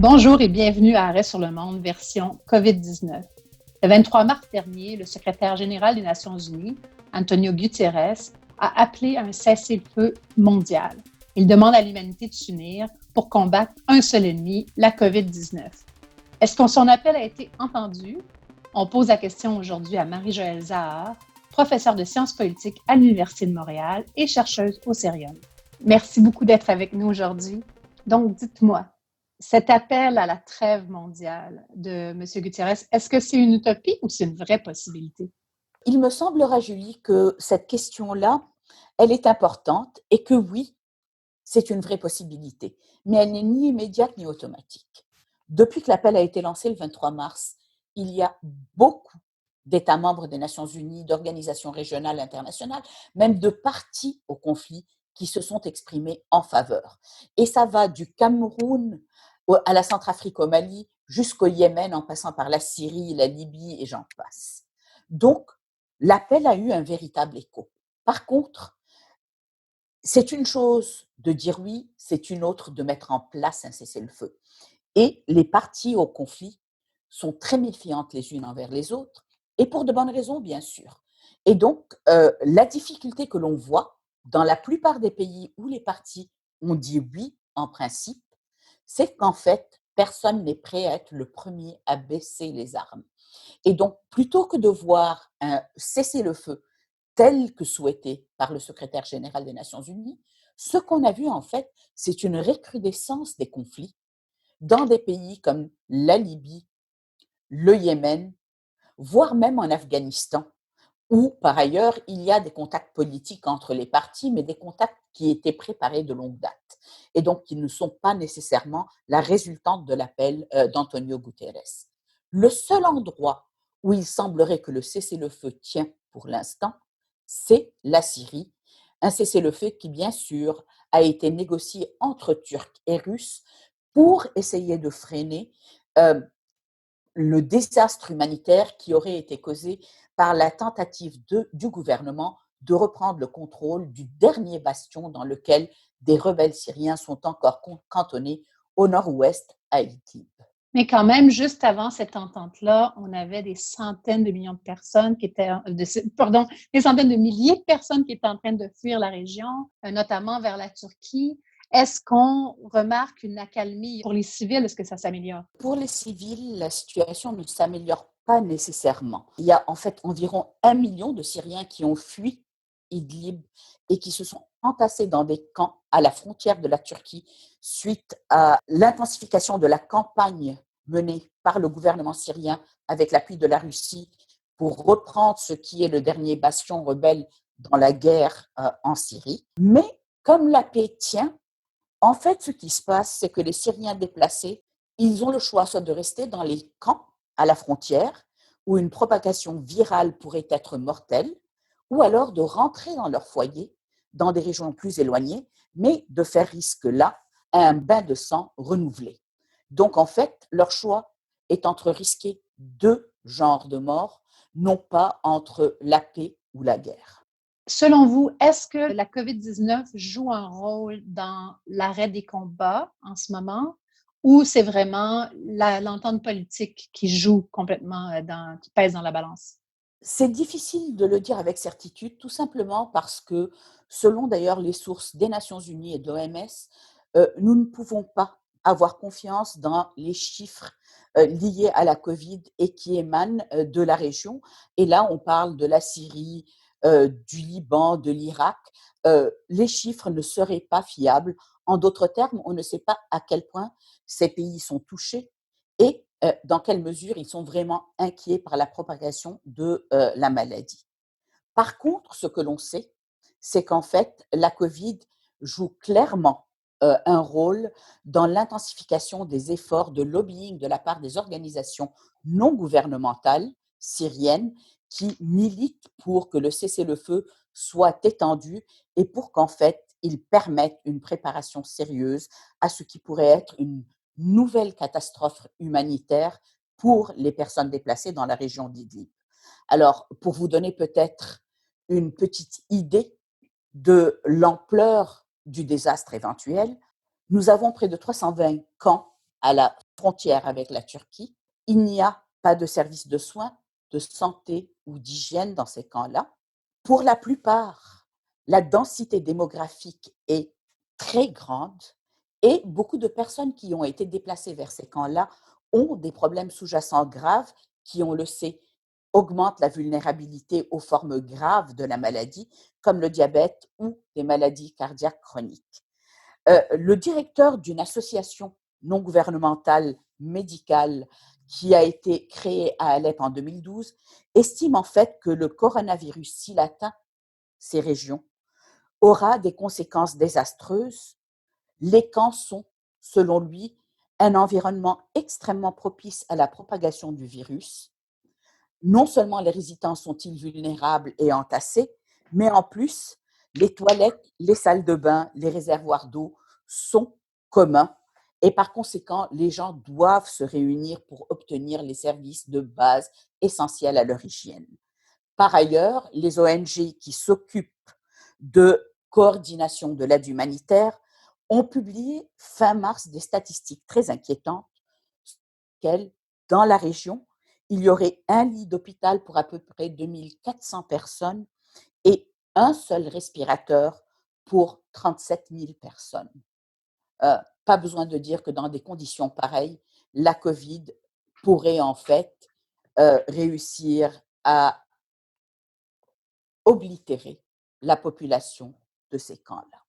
Bonjour et bienvenue à Arrêt sur le monde, version COVID-19. Le 23 mars dernier, le secrétaire général des Nations unies, Antonio Guterres, a appelé à un cessez-le-feu mondial. Il demande à l'humanité de s'unir pour combattre un seul ennemi, la COVID-19. Est-ce que son appel a été entendu? On pose la question aujourd'hui à Marie-Joëlle Zahar, professeure de sciences politiques à l'Université de Montréal et chercheuse au Cérium. Merci beaucoup d'être avec nous aujourd'hui. Donc, dites-moi, cet appel à la trêve mondiale de M. Guterres, est-ce que c'est une utopie ou c'est une vraie possibilité? Il me semblera, Julie, que cette question-là, elle est importante et que oui, c'est une vraie possibilité, mais elle n'est ni immédiate ni automatique. Depuis que l'appel a été lancé le 23 mars, il y a beaucoup d'États membres des Nations unies, d'organisations régionales, internationales, même de partis au conflit qui se sont exprimés en faveur. Et ça va du Cameroun à la Centrafrique, au Mali, jusqu'au Yémen, en passant par la Syrie, la Libye et j'en passe. Donc, l'appel a eu un véritable écho. Par contre, c'est une chose de dire oui, c'est une autre de mettre en place un cessez-le-feu. Et les parties au conflit sont très méfiantes les unes envers les autres, et pour de bonnes raisons, bien sûr. Et donc, la difficulté que l'on voit dans la plupart des pays où les parties ont dit oui en principe, c'est qu'en fait, personne n'est prêt à être le premier à baisser les armes. Et donc, plutôt que de voir un cessez-le-feu tel que souhaité par le secrétaire général des Nations unies, ce qu'on a vu en fait, c'est une recrudescence des conflits dans des pays comme la Libye, le Yémen, voire même en Afghanistan, où par ailleurs il y a des contacts politiques entre les parties, mais des contacts qui étaient préparés de longue date et donc qui ne sont pas nécessairement la résultante de l'appel d'Antonio Guterres. Le seul endroit où il semblerait que le cessez-le-feu tient pour l'instant, c'est la Syrie, un cessez-le-feu qui, bien sûr, a été négocié entre Turcs et Russes pour essayer de freiner euh, le désastre humanitaire qui aurait été causé par la tentative du gouvernement de reprendre le contrôle du dernier bastion dans lequel des rebelles syriens sont encore cantonnés au nord-ouest à Idlib. Mais quand même, juste avant cette entente-là, on avait des centaines de millions de personnes qui étaient, des centaines de milliers de personnes qui étaient en train de fuir la région, notamment vers la Turquie. Est-ce qu'on remarque une accalmie pour les civils? Est-ce que ça s'améliore? Pour les civils, la situation ne s'améliore pas nécessairement. Il y a en fait environ 1 million de Syriens qui ont fui Idlib et qui se sont entassés dans des camps à la frontière de la Turquie suite à l'intensification de la campagne menée par le gouvernement syrien avec l'appui de la Russie pour reprendre ce qui est le dernier bastion rebelle dans la guerre en Syrie. Mais comme la paix tient, en fait, ce qui se passe, c'est que les Syriens déplacés, ils ont le choix soit de rester dans les camps à la frontière, où une propagation virale pourrait être mortelle, ou alors de rentrer dans leur foyer, dans des régions plus éloignées, mais de faire risque là à un bain de sang renouvelé. Donc, en fait, leur choix est entre risquer deux genres de morts, non pas entre la paix ou la guerre. Selon vous, est-ce que la COVID-19 joue un rôle dans l'arrêt des combats en ce moment ou c'est vraiment l'entente politique qui joue complètement, qui pèse dans la balance? C'est difficile de le dire avec certitude, tout simplement parce que, selon d'ailleurs les sources des Nations unies et de l'OMS, nous ne pouvons pas avoir confiance dans les chiffres liés à la Covid et qui émanent de la région. Et là, on parle de la Syrie, du Liban, de l'Irak. Les chiffres ne seraient pas fiables. En d'autres termes, on ne sait pas à quel point ces pays sont touchés et dans quelle mesure ils sont vraiment inquiets par la propagation de la maladie. Par contre, ce que l'on sait, c'est qu'en fait, la Covid joue clairement un rôle dans l'intensification des efforts de lobbying de la part des organisations non gouvernementales syriennes qui militent pour que le cessez-le-feu soit étendu et pour qu'en fait, ils permettent une préparation sérieuse à ce qui pourrait être une nouvelle catastrophe humanitaire pour les personnes déplacées dans la région d'Idlib. Alors, pour vous donner peut-être une petite idée de l'ampleur du désastre éventuel, nous avons près de 320 camps à la frontière avec la Turquie. Il n'y a pas de service de soins, de santé ou d'hygiène dans ces camps-là. Pour la plupart, la densité démographique est très grande et beaucoup de personnes qui ont été déplacées vers ces camps-là ont des problèmes sous-jacents graves qui, on le sait, augmentent la vulnérabilité aux formes graves de la maladie, comme le diabète ou des maladies cardiaques chroniques. Le directeur d'une association non gouvernementale médicale qui a été créée à Alep en 2012 estime en fait que le coronavirus, s'il atteint ces régions, aura des conséquences désastreuses. Les camps sont, selon lui, un environnement extrêmement propice à la propagation du virus. Non seulement les résidents sont-ils vulnérables et entassés, mais en plus, les toilettes, les salles de bain, les réservoirs d'eau sont communs et par conséquent, les gens doivent se réunir pour obtenir les services de base essentiels à leur hygiène. Par ailleurs, les ONG qui s'occupent de coordination de l'aide humanitaire ont publié fin mars des statistiques très inquiétantes qu'elles, dans la région, il y aurait un lit d'hôpital pour à peu près 2400 personnes et un seul respirateur pour 37 000 personnes. Pas besoin de dire que dans des conditions pareilles, la COVID pourrait en fait réussir à oblitérer la population de ces camps-là.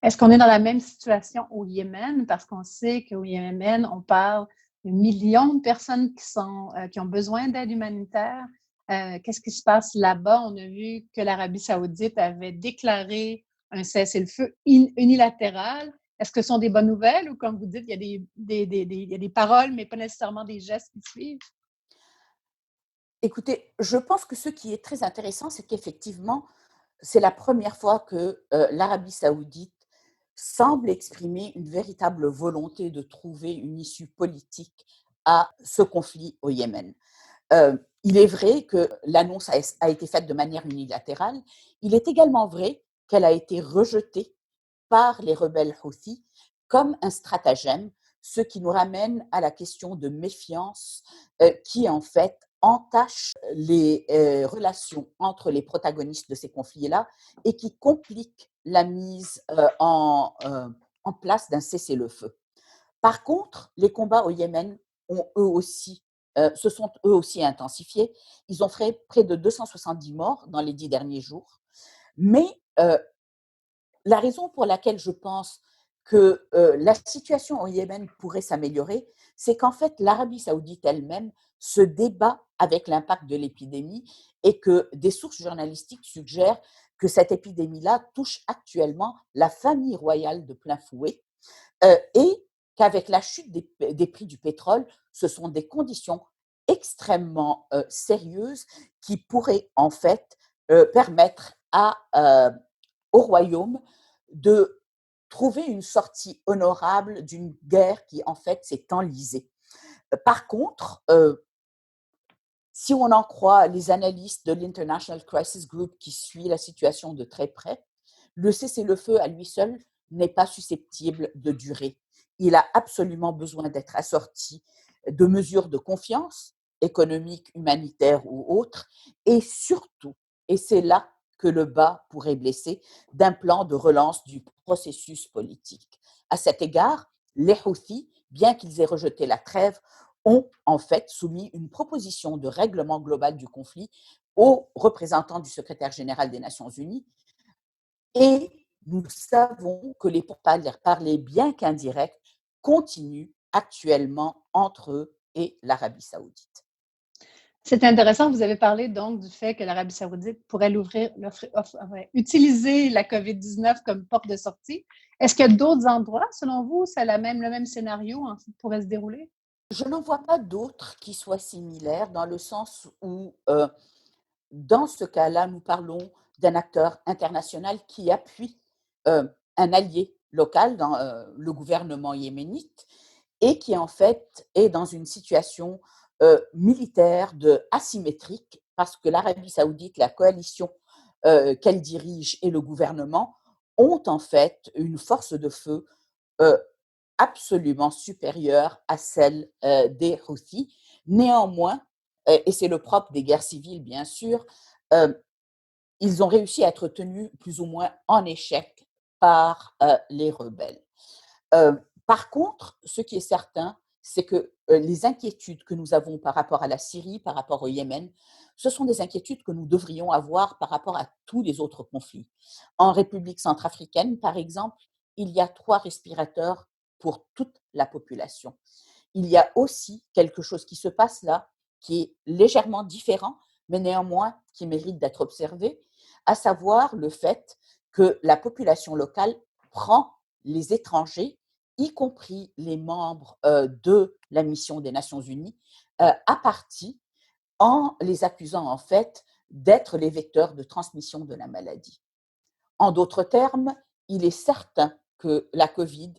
Est-ce qu'on est dans la même situation au Yémen? Parce qu'on sait qu'au Yémen, on parle de millions de personnes qui ont besoin d'aide humanitaire. Qu'est-ce qui se passe là-bas? On a vu que l'Arabie saoudite avait déclaré un cessez-le-feu unilatéral. Est-ce que ce sont des bonnes nouvelles ou, comme vous dites, il y a des paroles, mais pas nécessairement des gestes qui suivent? Écoutez, je pense que ce qui est très intéressant, c'est qu'effectivement, c'est la première fois que l'Arabie saoudite semble exprimer une véritable volonté de trouver une issue politique à ce conflit au Yémen. Il est vrai que l'annonce a été faite de manière unilatérale. Il est également vrai qu'elle a été rejetée par les rebelles Houthis comme un stratagème, ce qui nous ramène à la question de méfiance qui en fait entache les relations entre les protagonistes de ces conflits-là et qui complique la mise en place d'un cessez-le-feu. Par contre, les combats au Yémen ont se sont eux aussi intensifiés. Ils ont fait près de 270 morts dans les 10 derniers jours. Mais la raison pour laquelle je pense que la situation au Yémen pourrait s'améliorer, c'est qu'en fait, l'Arabie saoudite elle-même se débat avec l'impact de l'épidémie et que des sources journalistiques suggèrent que cette épidémie-là touche actuellement la famille royale de plein fouet et qu'avec la chute des prix du pétrole, ce sont des conditions extrêmement sérieuses qui pourraient en fait permettre au royaume de trouver une sortie honorable d'une guerre qui en fait s'est enlisée. Par contre, si on en croit les analystes de l'International Crisis Group qui suit la situation de très près, le cessez-le-feu à lui seul n'est pas susceptible de durer. Il a absolument besoin d'être assorti de mesures de confiance, économiques, humanitaires ou autres, et surtout, et c'est là que le bas pourrait blesser, d'un plan de relance du processus politique. À cet égard, les Houthis, bien qu'ils aient rejeté la trêve, ont en fait soumis une proposition de règlement global du conflit aux représentants du secrétaire général des Nations Unies. Et nous savons que les pourparlers, bien qu'indirects, continuent actuellement entre eux et l'Arabie saoudite. C'est intéressant, vous avez parlé donc du fait que l'Arabie saoudite pourrait utiliser la COVID-19 comme porte de sortie. Est-ce qu'il y a d'autres endroits, selon vous, où c'est le même scénario en fait, pourrait se dérouler? Je n'en vois pas d'autres qui soient similaires dans le sens où, dans ce cas-là, nous parlons d'un acteur international qui appuie un allié local dans le gouvernement yéménite et qui en fait est dans une situation militaire asymétrique parce que l'Arabie saoudite, la coalition qu'elle dirige et le gouvernement ont en fait une force de feu absolument supérieure à celle des Houthis. Néanmoins, et c'est le propre des guerres civiles, bien sûr, ils ont réussi à être tenus plus ou moins en échec par les rebelles. Par contre, ce qui est certain, c'est que les inquiétudes que nous avons par rapport à la Syrie, par rapport au Yémen, ce sont des inquiétudes que nous devrions avoir par rapport à tous les autres conflits. En République centrafricaine, par exemple, il y a 3 respirateurs pour toute la population. Il y a aussi quelque chose qui se passe là, qui est légèrement différent, mais néanmoins qui mérite d'être observé, à savoir le fait que la population locale prend les étrangers, y compris les membres de la mission des Nations Unies, à partie en les accusant en fait d'être les vecteurs de transmission de la maladie. En d'autres termes, il est certain que la Covid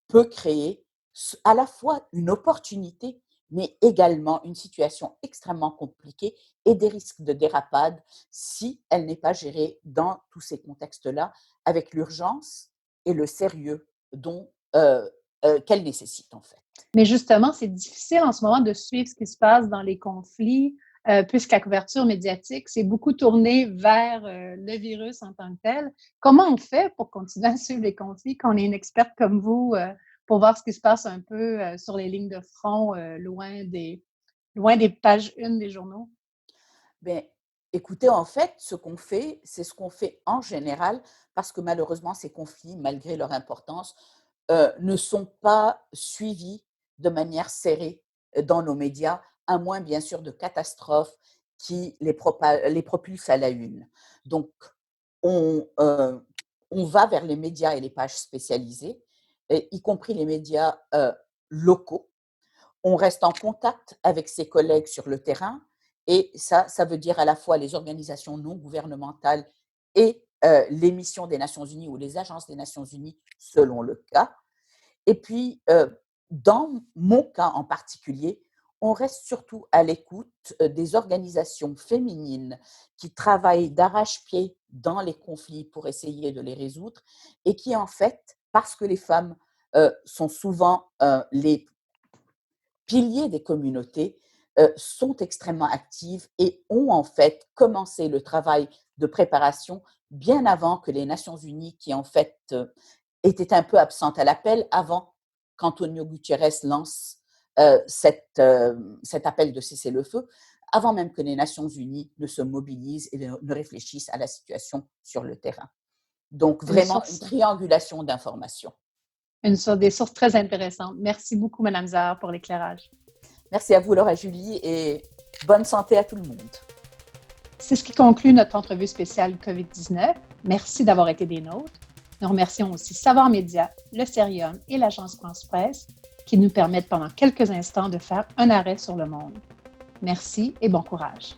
peut créer à la fois une opportunité, mais également une situation extrêmement compliquée et des risques de dérapade si elle n'est pas gérée dans tous ces contextes-là, avec l'urgence et le sérieux qu'elle nécessite en fait. Mais justement, c'est difficile en ce moment de suivre ce qui se passe dans les conflits, puisque la couverture médiatique s'est beaucoup tournée vers le virus en tant que tel. Comment on fait pour continuer à suivre les conflits quand on est une experte comme vous, pour voir ce qui se passe un peu sur les lignes de front, loin des pages une des journaux? Bien, écoutez, en fait, ce qu'on fait, c'est ce qu'on fait en général, parce que malheureusement, ces conflits, malgré leur importance, ne sont pas suivis de manière serrée dans nos médias, à moins bien sûr de catastrophes qui les propulsent à la une. Donc, on, euh, on va vers les médias et les pages spécialisées, y compris les médias locaux. On reste en contact avec ses collègues sur le terrain et ça veut dire à la fois les organisations non gouvernementales et les missions des Nations Unies ou les agences des Nations Unies selon le cas. Et puis, dans mon cas en particulier, on reste surtout à l'écoute des organisations féminines qui travaillent d'arrache-pied dans les conflits pour essayer de les résoudre et qui, en fait, parce que les femmes sont souvent les piliers des communautés, sont extrêmement actives et ont en fait commencé le travail de préparation bien avant que les Nations Unies, qui en fait étaient un peu absentes à l'appel, avant qu'Antonio Guterres lance cet appel de cessez-le-feu, avant même que les Nations Unies ne se mobilisent et ne réfléchissent à la situation sur le terrain. Donc vraiment une triangulation d'informations. Des sources très intéressantes. Merci beaucoup, Madame Zahar, pour l'éclairage. Merci à vous, Laura Julie, et bonne santé à tout le monde. C'est ce qui conclut notre entrevue spéciale COVID-19. Merci d'avoir été des nôtres. Nous remercions aussi Savoir Média, le Cerium et l'Agence France-Presse qui nous permettent pendant quelques instants de faire un arrêt sur le monde. Merci et bon courage.